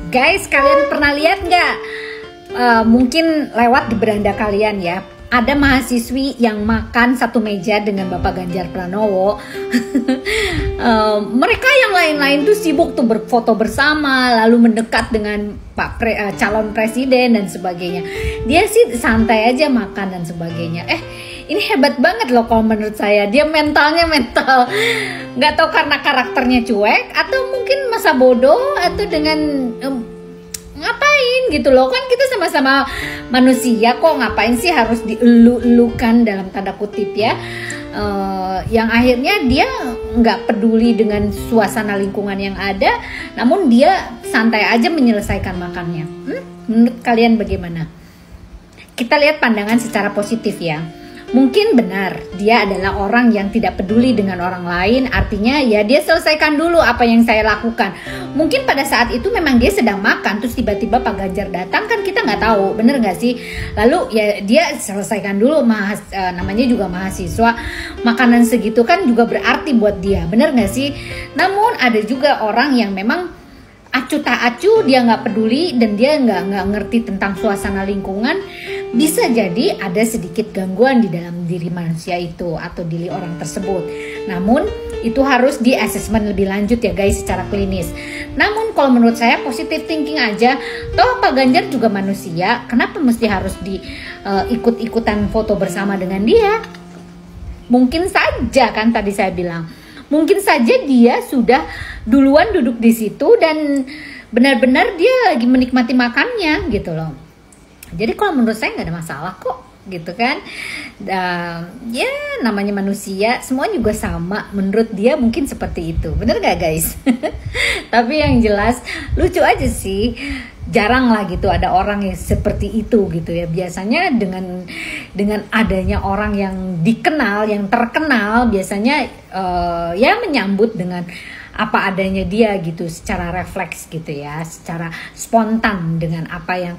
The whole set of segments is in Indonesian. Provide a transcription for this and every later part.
Guys, kalian pernah lihat nggak? Mungkin lewat di beranda kalian ya. Ada mahasiswi yang makan satu meja dengan Bapak Ganjar Pranowo. Mereka yang lain-lain tuh sibuk tuh berfoto bersama, lalu mendekat dengan calon presiden dan sebagainya. Dia sih santai aja makan dan sebagainya. Ini hebat banget loh kalau menurut saya. Dia mentalnya mental. Nggak tahu karena karakternya cuek atau mungkin masa bodoh atau dengan ngapain gitu loh, kan kita sama-sama manusia kok, ngapain sih harus dielu-elukan dalam tanda kutip ya. Yang akhirnya dia nggak peduli dengan suasana lingkungan yang ada, namun dia santai aja menyelesaikan makannya. Menurut kalian bagaimana? Kita lihat pandangan secara positif ya. Mungkin benar dia adalah orang yang tidak peduli dengan orang lain, artinya ya dia selesaikan dulu apa yang saya lakukan. Mungkin pada saat itu memang dia sedang makan, terus tiba-tiba Pak Ganjar datang, kan kita nggak tahu, bener nggak sih? Lalu ya dia selesaikan dulu, namanya juga mahasiswa, makanan segitu kan juga berarti buat dia, bener nggak sih? Namun ada juga orang yang memang acuh tak acuh, dia nggak peduli dan dia nggak ngerti tentang suasana lingkungan. Bisa jadi ada sedikit gangguan di dalam diri manusia itu atau diri orang tersebut. Namun itu harus di assessment lebih lanjut ya guys, secara klinis. Namun kalau menurut saya positive thinking aja. Toh Pak Ganjar juga manusia, kenapa mesti harus ikut-ikutan foto bersama dengan dia? Mungkin saja kan tadi saya bilang, mungkin saja dia sudah duluan duduk di situ dan benar-benar dia lagi menikmati makannya gitu loh. Jadi kalau menurut saya nggak ada masalah kok gitu kan. Ya namanya manusia, semua juga sama. Menurut dia mungkin seperti itu, bener gak guys? Tapi yang jelas lucu aja sih. Jarang lah gitu ada orang yang seperti itu gitu ya. Biasanya dengan adanya orang yang dikenal, yang terkenal, biasanya ya menyambut dengan apa adanya dia gitu, secara refleks gitu ya, secara spontan dengan apa yang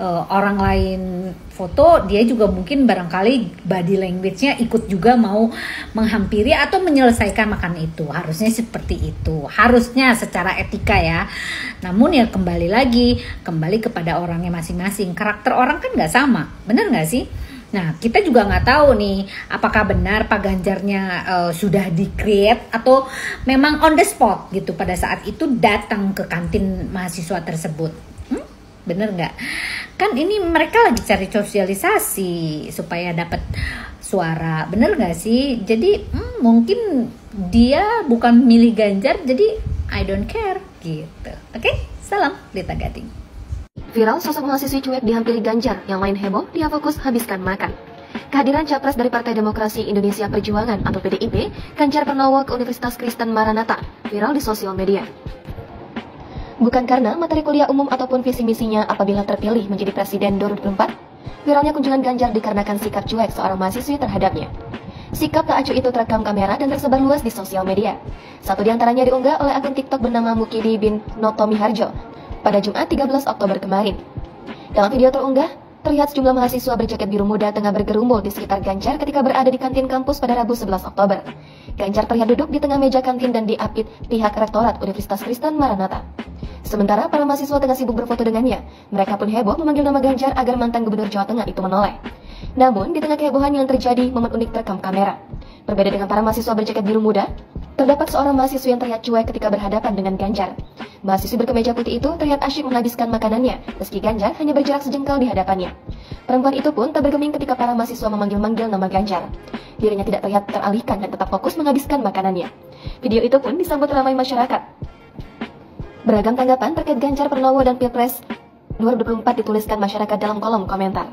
orang lain foto, dia juga mungkin barangkali body language-nya ikut juga mau menghampiri atau menyelesaikan makan itu. Harusnya seperti itu, harusnya secara etika ya. Namun ya kembali kepada orangnya masing-masing. Karakter orang kan nggak sama, bener nggak sih? Nah, kita juga nggak tahu nih apakah benar Pak Ganjarnya sudah di-create atau memang on the spot gitu pada saat itu datang ke kantin mahasiswa tersebut. Bener nggak? Kan ini mereka lagi cari sosialisasi supaya dapat suara, bener nggak sih? Jadi mungkin dia bukan milih Ganjar, jadi I don't care gitu. Oke? Salam Lita Gading. Viral sosok mahasiswi cuek dihampiri Ganjar, yang lain heboh, dia fokus habiskan makan. Kehadiran capres dari Partai Demokrasi Indonesia Perjuangan atau PDIP, Ganjar Pranowo ke Universitas Kristen Maranatha, viral di sosial media. Bukan karena materi kuliah umum ataupun visi misinya apabila terpilih menjadi presiden 2024, viralnya kunjungan Ganjar dikarenakan sikap cuek seorang mahasiswi terhadapnya. Sikap tak acuh itu terekam kamera dan tersebar luas di sosial media. Satu di antaranya diunggah oleh akun TikTok bernama Mukidi bin Noto Miharjo pada Jumat 13 Oktober kemarin. Dalam video terunggah, terlihat sejumlah mahasiswa berjaket biru muda tengah bergerumbul di sekitar Ganjar ketika berada di kantin kampus pada Rabu 11 Oktober. Ganjar terlihat duduk di tengah meja kantin dan diapit pihak Rektorat Universitas Kristen Maranatha. Sementara para mahasiswa tengah sibuk berfoto dengannya, mereka pun heboh memanggil nama Ganjar agar mantan Gubernur Jawa Tengah itu menoleh. Namun, di tengah kehebohan yang terjadi, momen unik terekam kamera. Berbeda dengan para mahasiswa berjaket biru muda, terdapat seorang mahasiswa yang terlihat cuek ketika berhadapan dengan Ganjar. Mahasiswi berkemeja putih itu terlihat asyik menghabiskan makanannya, meski Ganjar hanya berjarak sejengkal di hadapannya. Perempuan itu pun tak bergeming ketika para mahasiswa memanggil-manggil nama Ganjar. Dirinya tidak terlihat teralihkan dan tetap fokus menghabiskan makanannya. Video itu pun disambut ramai masyarakat. Beragam tanggapan terkait Ganjar Pranowo dan Pilpres 2024 dituliskan masyarakat dalam kolom komentar.